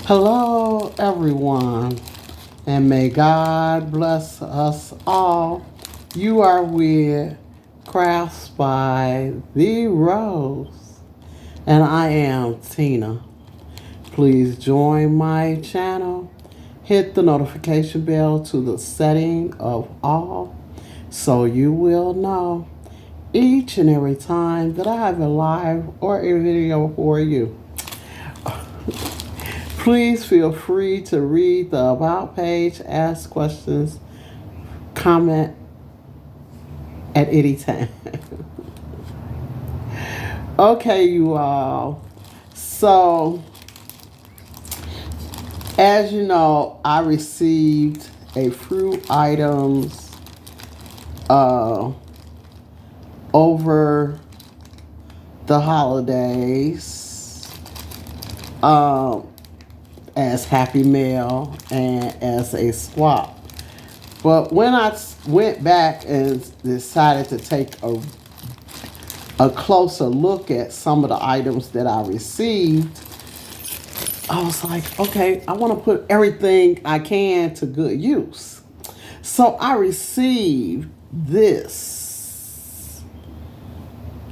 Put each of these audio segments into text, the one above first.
Hello, everyone, and may God bless us all. You are with Crafts by the Rose, and I am Tina. Please join my channel. Hit the notification bell to the setting of all so you will know each and every time that I have a live or a video for you. Please feel free to read the About page, ask questions, comment at any time. Okay, you all. So, as you know, I received a few items over the holidays. As Happy Mail and as a swap. But when I went back and decided to take a closer look at some of the items that I received, I was like, okay, I want to put everything I can to good use. So I received this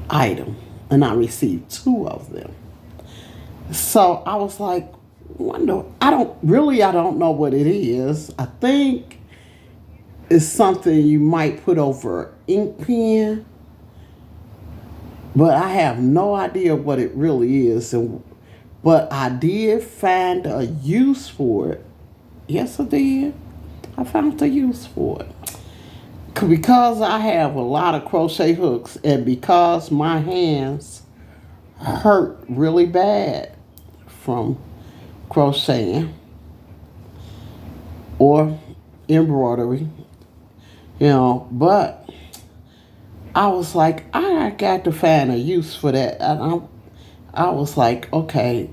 item, and I received two of them. So I was like, I don't know what it is. I think it's something you might put over an ink pen, but I have no idea what it really is. But I did find a use for it. Yes, I did. I found a use for it. Because I have a lot of crochet hooks and because my hands hurt really bad from crocheting or embroidery, but I was like, I got to find a use for that. And I was like, okay,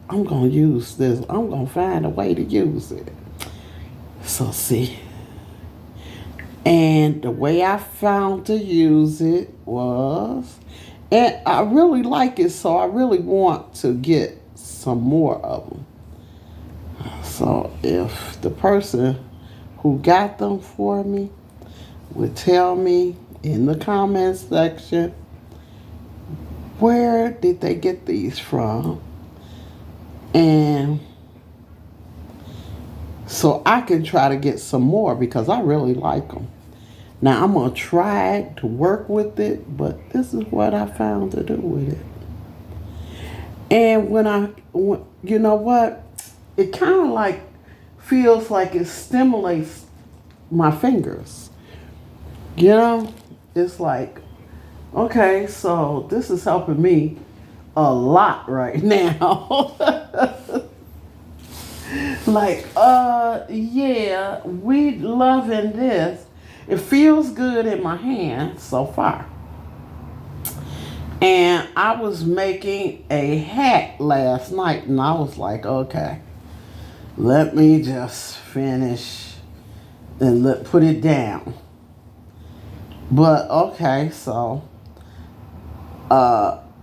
I'm going to use this. I'm going to find a way to use it. So see, and the way I found to use it was, and I really like it, so I really want to get some more of them. So if the person who got them for me would tell me in the comments section, where did they get these from? And so I can try to get some more because I really like them. Now I'm going to try to work with it, but this is what I found to do with it. And you know what? It kind of like feels like it stimulates my fingers. It's like, okay, so this is helping me a lot right now. Like, yeah, we loving this. It feels good in my hand so far. And I was making a hat last night, and I was like, okay, let me just finish and put it down. But okay, so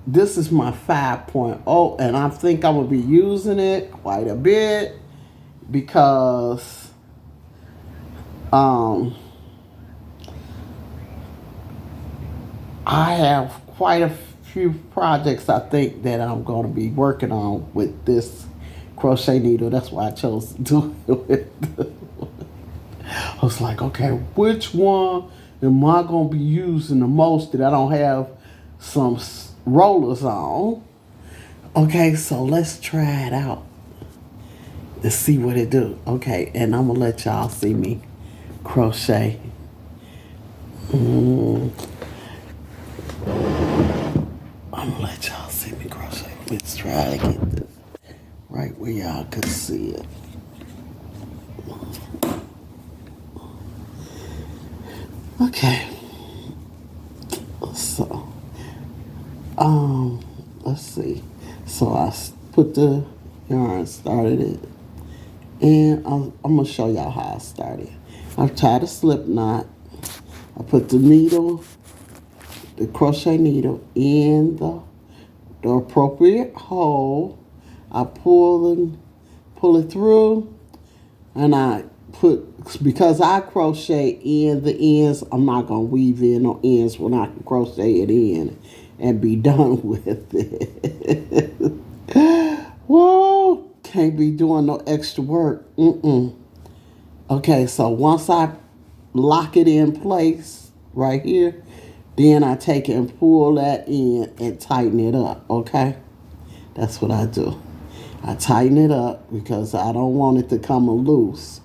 this is my 5.0, and I think I will be using it quite a bit because I have quite a few projects I think that I'm going to be working on with this crochet needle. That's why I chose to do it with I was like, okay, which one am I going to be using the most that I don't have some rollers on? Okay, so let's try it out to see what it do. Okay, and I'm going to let y'all see me crochet. I'm going to let y'all see me crochet. Let's try to get this right where y'all can see it. Okay. So, let's see. So I put the yarn, started it, and I'm going to show y'all how I started. I've tied a slip knot. I put the needle, the crochet needle the appropriate hole. I pull pull it through, and I put, because I crochet in the ends, I'm not going to weave in no ends when I can crochet it in and be done with it. Whoa, can't be doing no extra work. Okay, so once I lock it in place right here, then I take it and pull that in and tighten it up, okay? That's what I do. I tighten it up because I don't want it to come loose.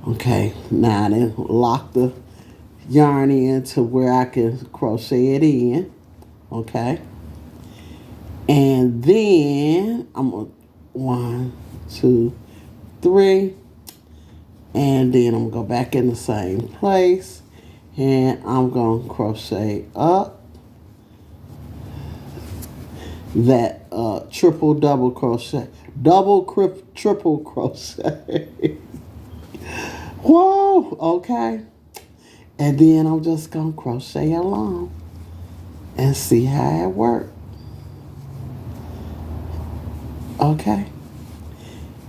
Okay, now then lock the yarn in to where I can crochet it in, okay? And then I'm going to 1, 2, 3, and then I'm going to go back in the same place, and I'm going to crochet up that triple double crochet, triple crochet. Whoa, okay. And then I'm just going to crochet along and see how it works. Okay.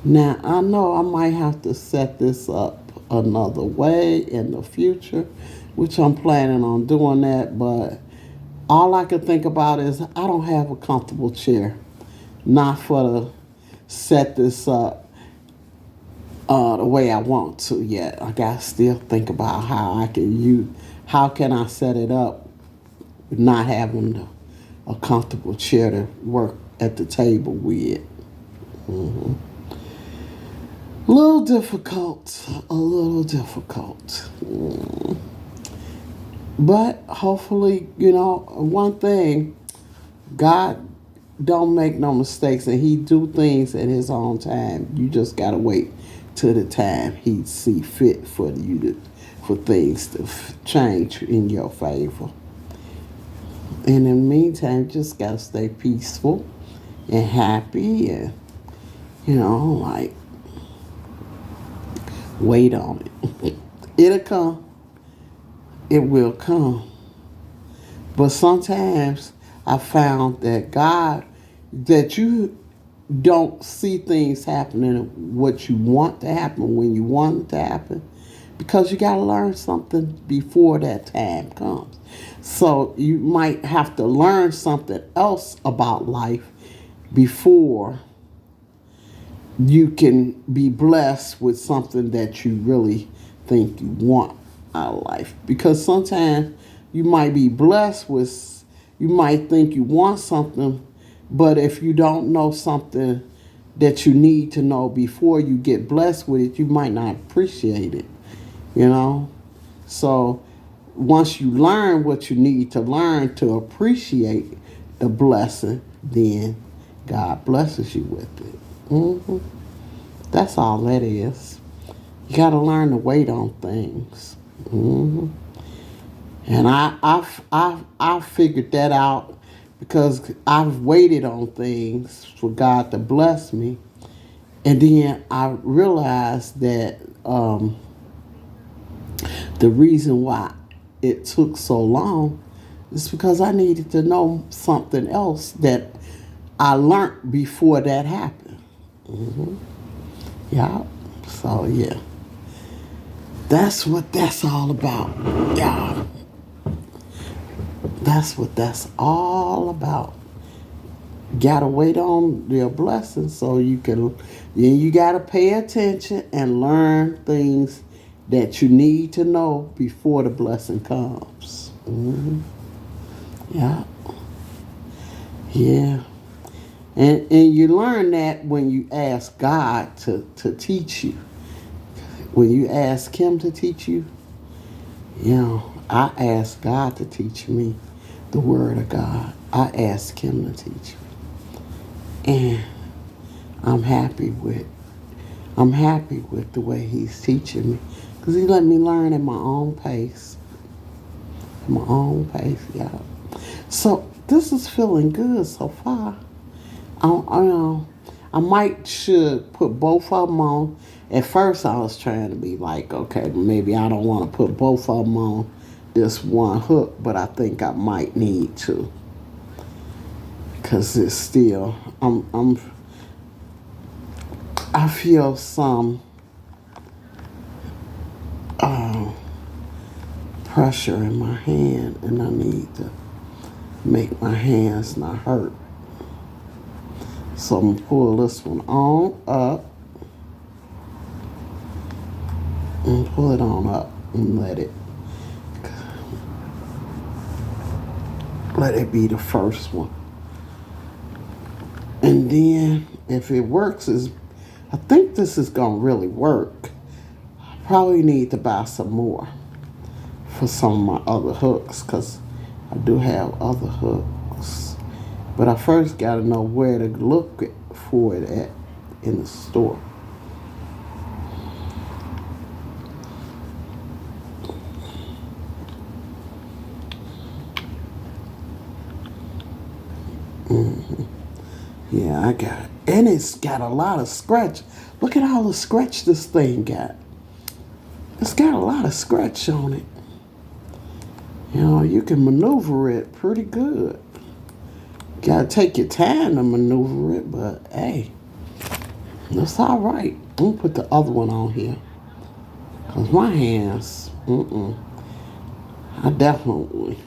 Now, I know I might have to set this up another way in the future, which I'm planning on doing that, but all I can think about is I don't have a comfortable chair. Not for to set this up the way I want to yet. I got to still think about how can I set it up not having a comfortable chair to work at the table with. A little difficult. But hopefully, one thing, God don't make no mistakes, and he do things at his own time. You just gotta wait till the time he see fit for things to change in your favor. And in the meantime, you just gotta stay peaceful and happy, and like, wait on it. It'll come. It will come. But sometimes I found that you don't see things happening what you want to happen when you want it to happen, because you got to learn something before that time comes. So you might have to learn something else about life before you can be blessed with something that you really think you want out of life. Because sometimes you might be blessed with, you might think you want something, but if you don't know something that you need to know before you get blessed with it, you might not appreciate it, So once you learn what you need to learn to appreciate the blessing, then God blesses you with it. That's all that is. You got to learn to wait on things. And I figured that out because I've waited on things for God to bless me. And then I realized that the reason why it took so long is because I needed to know something else that I learned before that happened. Yeah. So, yeah. That's what that's all about, y'all. That's what that's all about. Gotta wait on your blessings so you gotta pay attention and learn things that you need to know before the blessing comes. Yeah. Yeah. And you learn that when you ask God to teach you. When you ask him to teach you, I ask God to teach me the word of God. I ask him to teach me. And I'm happy with the way he's teaching me. Because he let me learn at my own pace. Yeah. So this is feeling good so far. I should put both of them on. At first I was trying to be like, okay, maybe I don't want to put both of them on this one hook, but I think I might need to. Because it's still, I I feel some uh, pressure in my hand, and I need to make my hands not hurt. So I'm gonna pull this one on up and pull it on up and let it be the first one. And then if it works, I think this is gonna really work. I probably need to buy some more for some of my other hooks, because I do have other hooks. But I first gotta know where to look for it at in the store. Yeah, I got it. And it's got a lot of scratch. Look at all the scratch this thing got. It's got a lot of scratch on it. You know, you can maneuver it pretty good. Gotta take your time to maneuver it, but hey, that's all right. I'm gonna put the other one on here. Because my hands, I definitely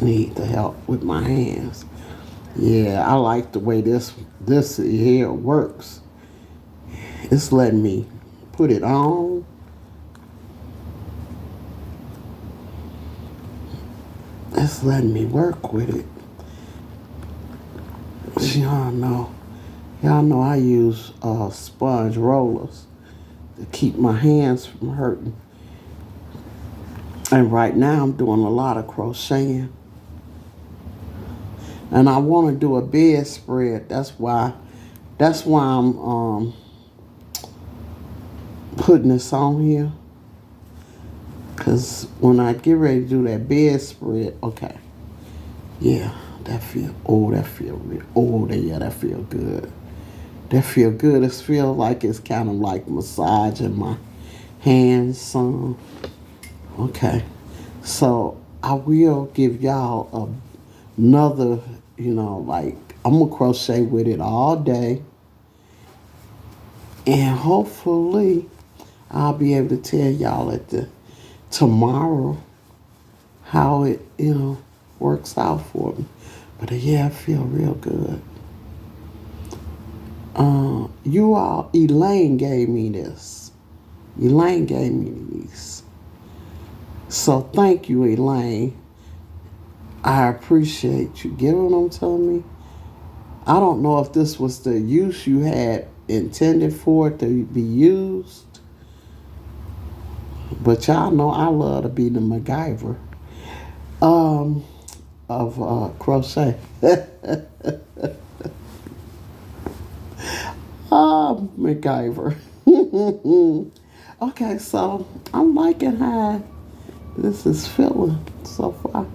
need the help with my hands. Yeah, I like the way this here works. It's letting me put it on. It's letting me work with it. Y'all know I use sponge rollers to keep my hands from hurting. And right now I'm doing a lot of crocheting. And I want to do a bedspread. That's why I'm putting this on here. Because when I get ready to do that bedspread, okay. Yeah, that feel good. That feel good. It feels like it's kind of like massaging my hands some. Okay. So I will give y'all another, like I'm going to crochet with it all day. And hopefully I'll be able to tell y'all tomorrow how it, works out for me. But yeah, I feel real good. Elaine gave me this. Elaine gave me these. So thank you, Elaine. I appreciate you giving them to me. I don't know if this was the use you had intended for it to be used. But y'all know I love to be the MacGyver of crochet. MacGyver. Okay, so I'm liking how this is feeling so far.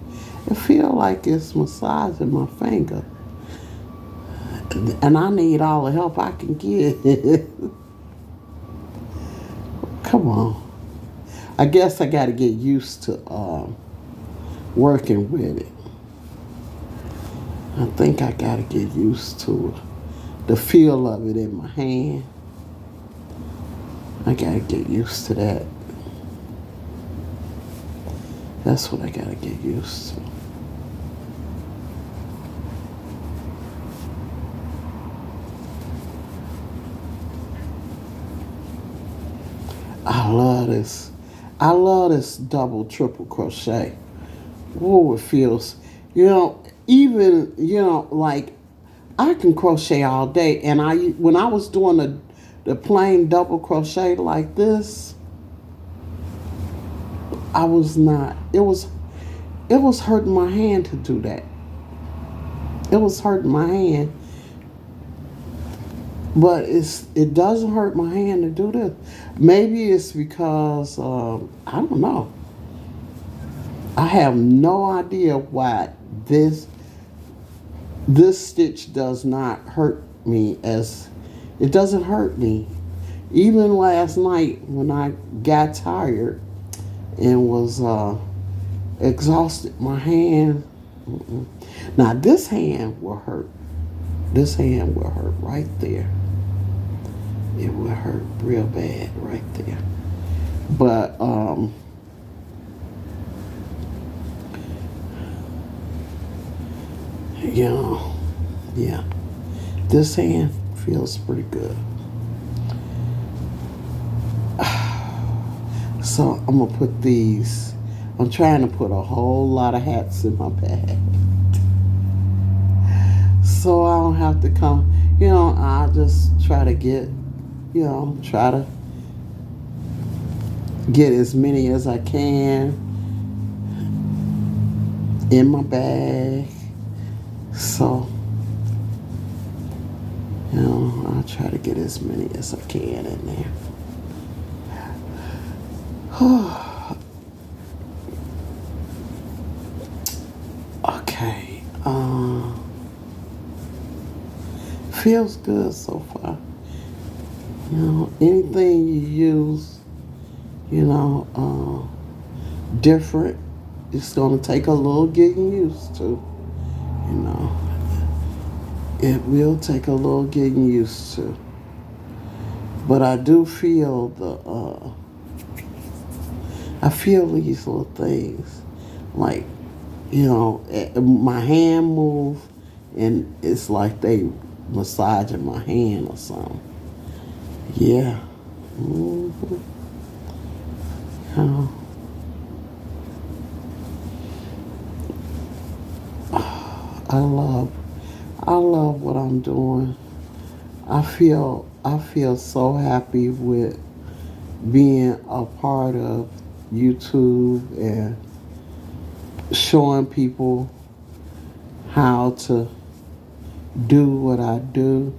It feels like it's massaging my finger. And I need all the help I can get. Come on. I guess I got to get used to working with it. I think I got to get used to the feel of it in my hand. I got to get used to that. That's what I got to get used to. I love this. I love this double, triple crochet. Oh, it feels, even, like I can crochet all day. And when I was doing the plain double crochet like this, I was not, it was hurting my hand to do that. It was hurting my hand. But it doesn't hurt my hand to do this. Maybe it's because, I don't know. I have no idea why this stitch does not hurt me it doesn't hurt me. Even last night when I got tired and was exhausted, my hand, now this hand will hurt. This hand will hurt right there. it would hurt real bad right there. But you know, yeah, this hand feels pretty good. So I'm gonna put these. I'm trying to put a whole lot of hats in my bag, so I don't have to come. You know, I just try to get. You know, try to get as many as I can in my bag. So, you know, I'll try to get as many as I can in there. Okay. Feels good so far. You know, anything you use, you know, different, it's gonna take a little getting used to. You know, it will take a little getting used to. But I do feel I feel these little things, like, you know, my hand move, and it's like they massaging my hand or something. Yeah. Mm-hmm. You know. I love what I'm doing. I feel so happy with being a part of YouTube and showing people how to do what I do.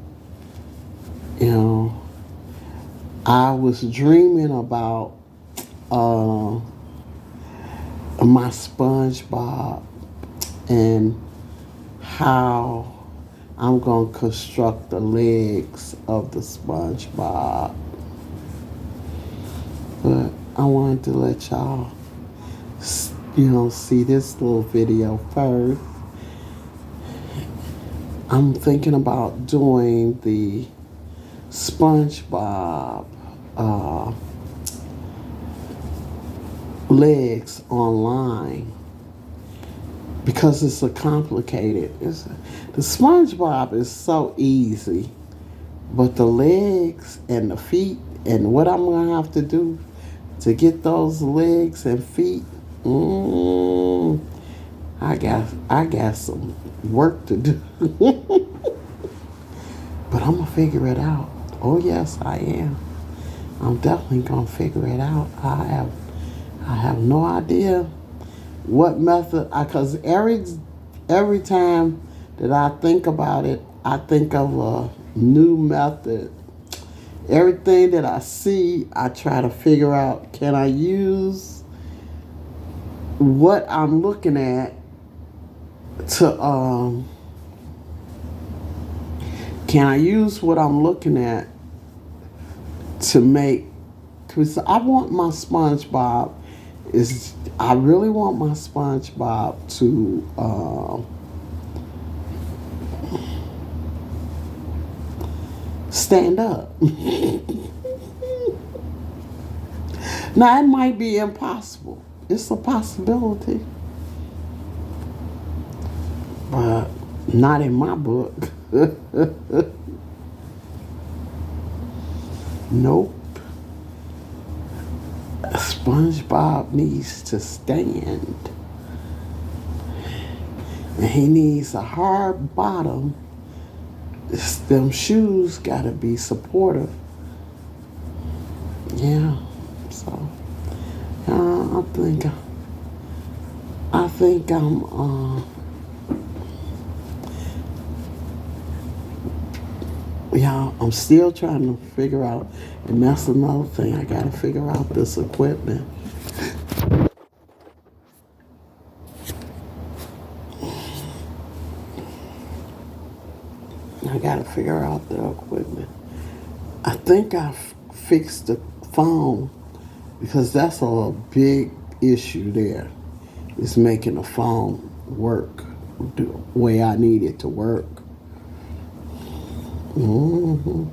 You know, I was dreaming about my SpongeBob and how I'm going to construct the legs of the SpongeBob. But I wanted to let y'all, you know, see this little video first. I'm thinking about doing the SpongeBob legs online because it's a complicated. The SpongeBob is so easy, but the legs and the feet and what I'm gonna have to do to get those legs and feet, I got some work to do. But I'm gonna figure it out. Oh yes, I am. I'm definitely gonna figure it out. I have no idea what method. Cause every time that I think about it, I think of a new method. Everything that I see, I try to figure out, can I use what I'm looking at to can I use what I'm looking at to make, because I want my SpongeBob I really want my SpongeBob to stand up. Now, it might be impossible. It's a possibility. But not in my book. Nope. SpongeBob needs to stand. And he needs a hard bottom. Them shoes gotta be supportive. Yeah. So I think I'm still trying to figure out, and that's another thing. I gotta figure out this equipment. I gotta figure out the equipment. I think I fixed the phone, because that's a big issue there. It's making the phone work the way I need it to work. Mm-hmm.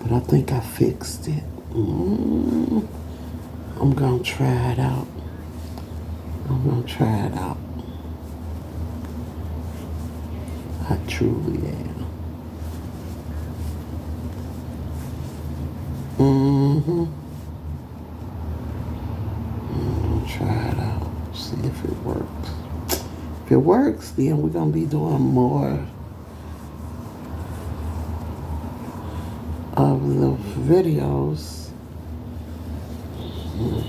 but I think I fixed it. I'm gonna try it out. I truly am. I'm gonna try it out. See if it works. If it works, then we're gonna be doing more of the videos. I'm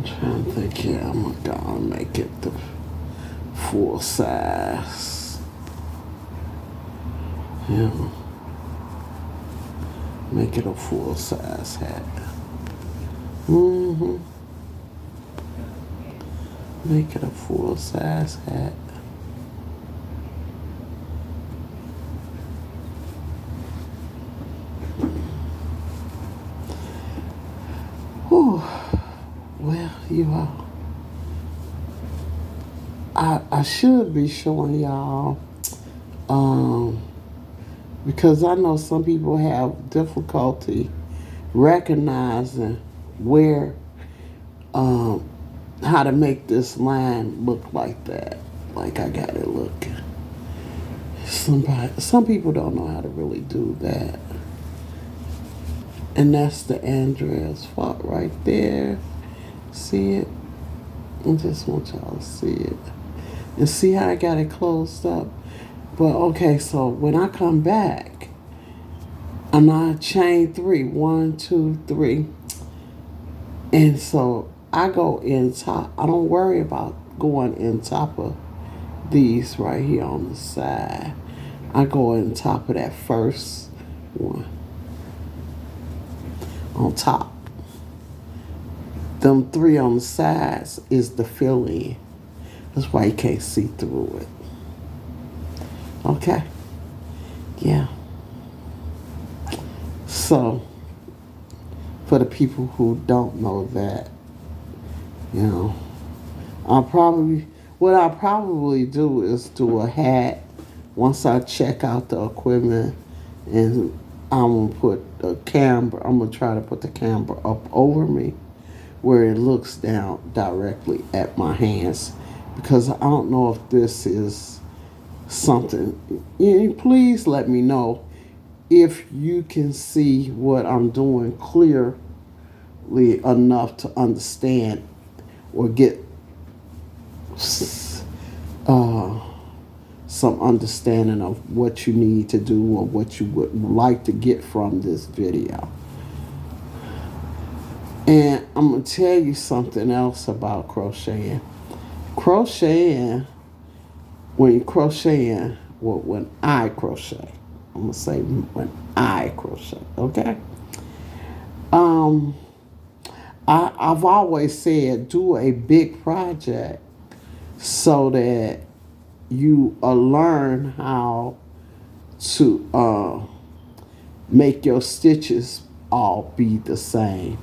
trying to think here. I'm gonna make it the full size. Yeah. Make it a full size hat. Make it a full size hat. Whew. Well, you all, I should be showing y'all, because I know some people have difficulty recognizing where, how to make this line look like that. Like I got it looking. Some people don't know how to really do that. And that's the Andrea's fault right there. See it? I just want y'all to see it. And see how I got it closed up. But okay, so when I come back, I'm not chain 3. 1, 2, 3. And so I go in top. I don't worry about going in top of these right here on the side. I go in top of that first one. On top. Them 3 on the sides is the fill-in. That's why you can't see through it. Okay? Yeah. So, for the people who don't know that, you know, what I'll probably do is do a hat once I check out the equipment, and I'm gonna put the camera, I'm gonna try to put the camera up over me where it looks down directly at my hands, because I don't know if this is something. Please let me know if you can see what I'm doing clearly enough to understand or get some understanding of what you need to do or what you would like to get from this video. And I'm going to tell you something else about crocheting. Crocheting, when I crochet, I'm going to say when I crochet, okay? I've always said do a big project so that you learn how to make your stitches all be the same.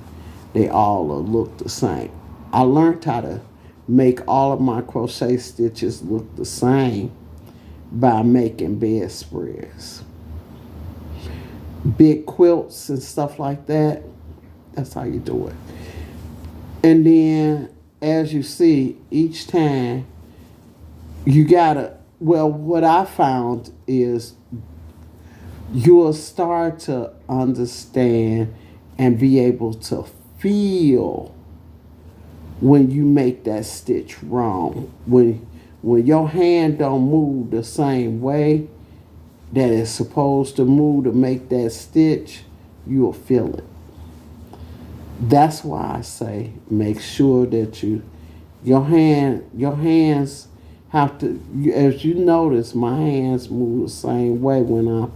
They all look the same. I learned how to make all of my crochet stitches look the same by making bedspreads. Big quilts and stuff like that, that's how you do it. And then, as you see, each time you gotta, well, what I found is you'll start to understand and be able to feel when you make that stitch wrong. When your hand don't move the same way that it's supposed to move to make that stitch, you'll feel it. That's why I say make sure that your hands have to, as you notice, my hands move the same way when I'm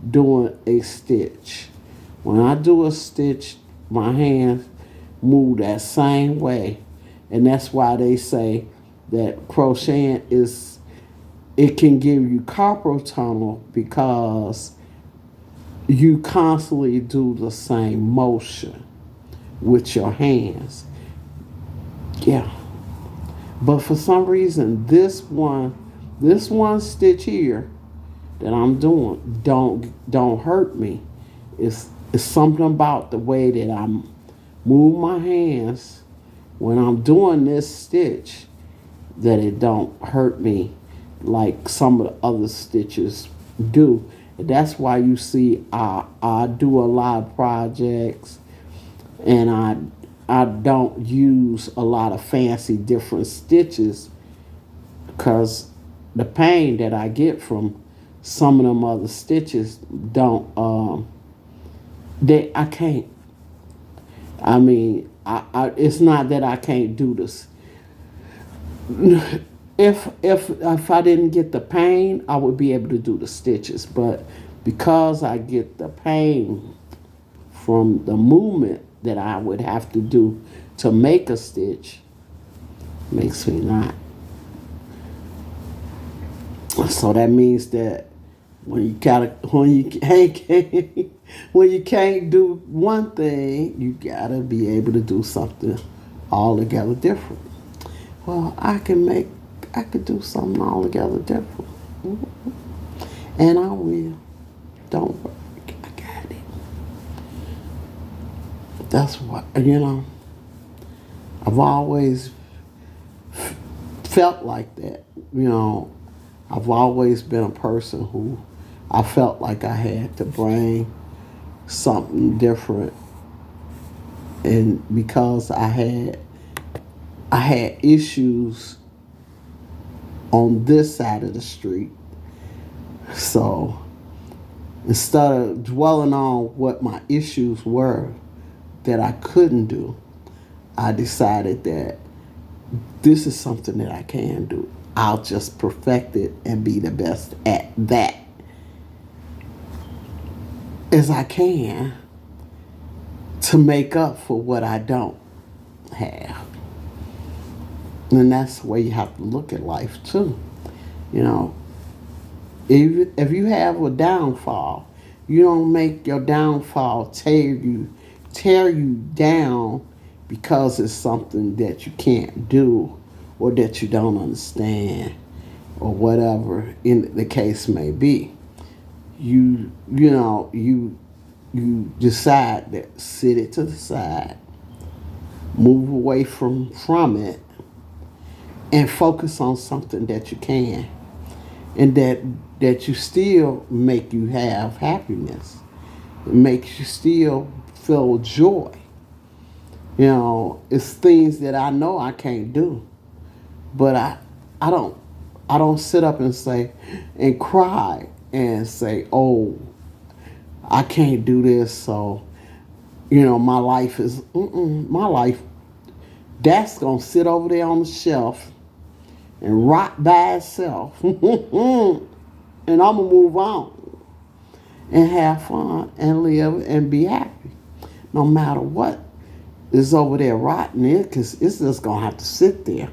doing a stitch. When I do a stitch, my hands move that same way. And that's why they say that crocheting it can give you carpal tunnel, because you constantly do the same motion with your hands. Yeah. But for some reason, this one stitch here that I'm doing don't hurt me It's something about the way that I move my hands when I'm doing this stitch that it don't hurt me like some of the other stitches do. And that's why you see I do a lot of projects, and I don't use a lot of fancy different stitches, because the pain that I get from some of them other stitches don't they I can't. I mean, it's not that I can't do this. If I didn't get the pain, I would be able to do the stitches. But because I get the pain from the movement that I would have to do to make a stitch, makes me not. So that means that when you can't when you can't do one thing, you gotta be able to do something altogether different. Well, I could do something altogether different, and I will. Don't worry, I got it. That's what I've always felt like that. I've always been a person who I felt like I had to bring something different, and because I had issues on this side of the street, so instead of dwelling on what my issues were that I couldn't do, I decided that this is something that I can do. I'll just perfect it and be the best at that as I can to make up for what I don't have. And that's the way you have to look at life too. You know, if you have a downfall, you don't make your downfall tear you down because it's something that you can't do or that you don't understand or whatever in the case may be. You decide that sit it to the side, move away from it, and focus on something that you can, and that you still make you have happiness. It makes you still feel joy. It's things that I know I can't do, but I don't sit up and say and cry and say, oh, I can't do this, so my life is my life. That's gonna sit over there on the shelf and rot by itself, and I'm gonna move on and have fun and live and be happy, no matter what is over there rotting it, because it's just gonna have to sit there.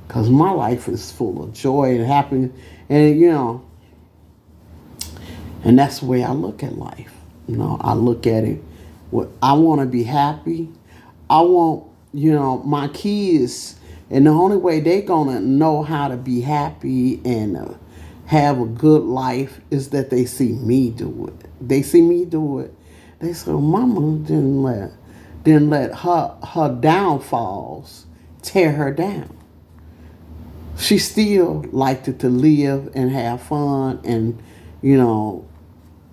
Because my life is full of joy and happiness, and and that's the way I look at life. I look at it. I want to be happy. I want my kids, and the only way they're gonna know how to be happy and have a good life is that they see me do it. They see me do it. They say, "Mama didn't let her downfalls tear her down. She still liked it to live and have fun and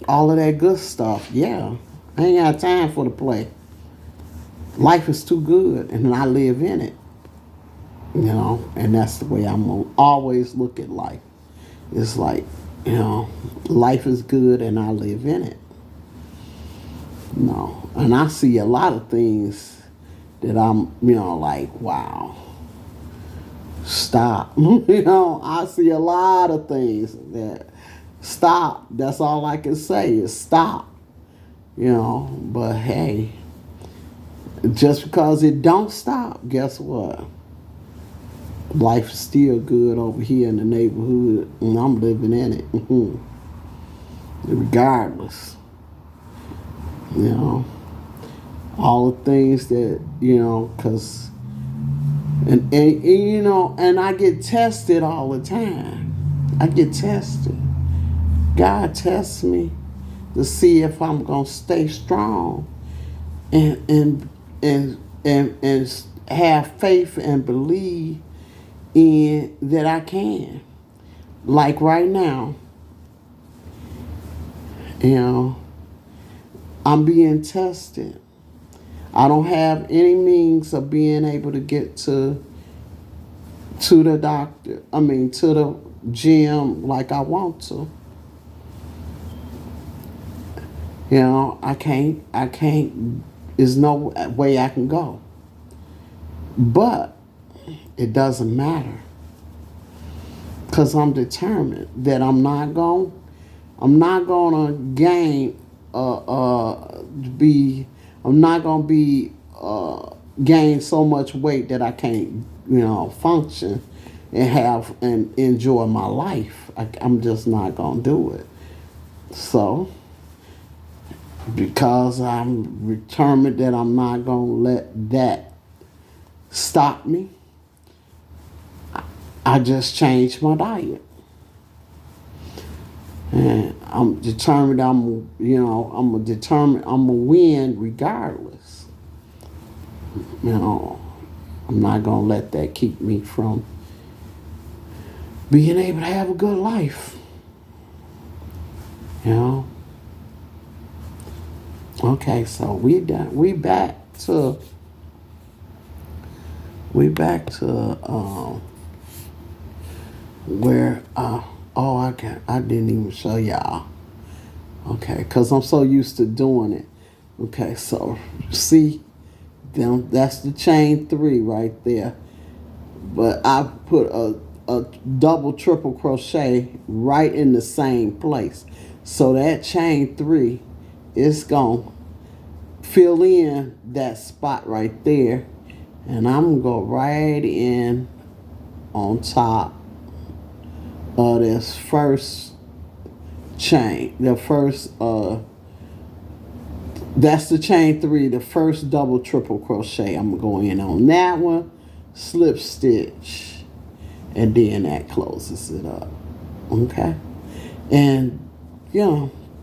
all of that good stuff. Yeah, I ain't got time for the play. Life is too good, and I live in it. And that's the way I'm gonna always look at life. It's like, life is good, and I live in it. And I see a lot of things that I'm, like, wow. Stop. I see a lot of things that stop. That's all I can say is stop. But hey, just because it don't stop, guess what? Life is still good over here in the neighborhood, and I'm living in it. Regardless. All the things that, because and I get tested all the time. I get tested. God tests me to see if I'm gonna stay strong and have faith and believe in that I can. Like right now, you know, I'm being tested. I don't have any means of being able to get to the doctor. I mean, to the gym like I want to. You know, I can't, there's no way I can go. But it doesn't matter. Because I'm determined that I'm not going to gain, I'm not going to be, gain so much weight that I can't, function and have and enjoy my life. I'm just not going to do it. So, because I'm determined that I'm not going to let that stop me, I just changed my diet. And I'm determined I'm gonna win regardless. I'm not gonna let that keep me from being able to have a good life. Okay, so we done. We back to where I didn't even show y'all. Okay, because I'm so used to doing it. Okay, so see, that's the chain 3 right there. But I put a double triple crochet right in the same place. So that chain 3 is going to fill in that spot right there. And I'm going to go right in on top of this first chain. The first, that's the chain 3, the first double triple crochet. I'm going to go in on that one, slip stitch, and then that closes it up. Okay? And,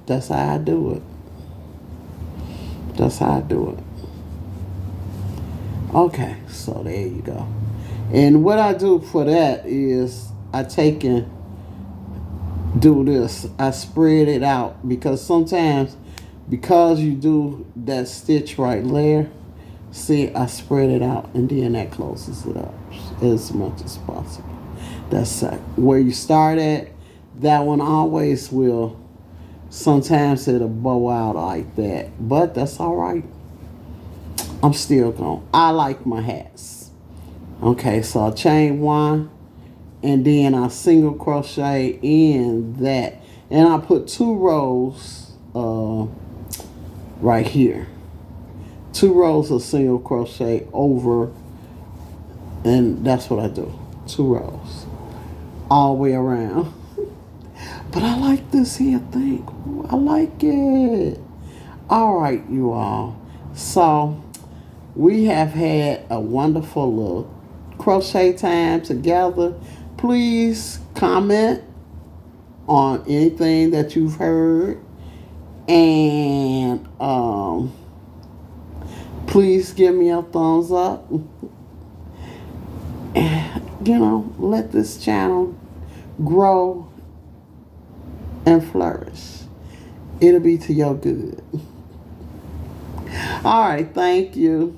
that's how I do it. That's how I do it. Okay, so there you go. And what I do for that is I take and do this. I spread it out because sometimes, because you do that stitch right there, see, I spread it out and then that closes it up as much as possible. That's where you start at. That one always will. Sometimes it'll bow out like that, but that's all right. I'm still going. I like my hats. Okay, so I chain 1, and then I single crochet in that, and I put 2 rows right here. 2 rows of single crochet over, and that's what I do. 2 rows all the way around. But I like this here thing. Ooh, I like it. All right, you all. So we have had a wonderful little crochet time together. Please comment on anything that you've heard. And please give me a thumbs up. And, let this channel grow and flourish. It'll be to your good. All right, thank you.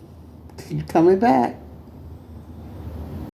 Keep coming back.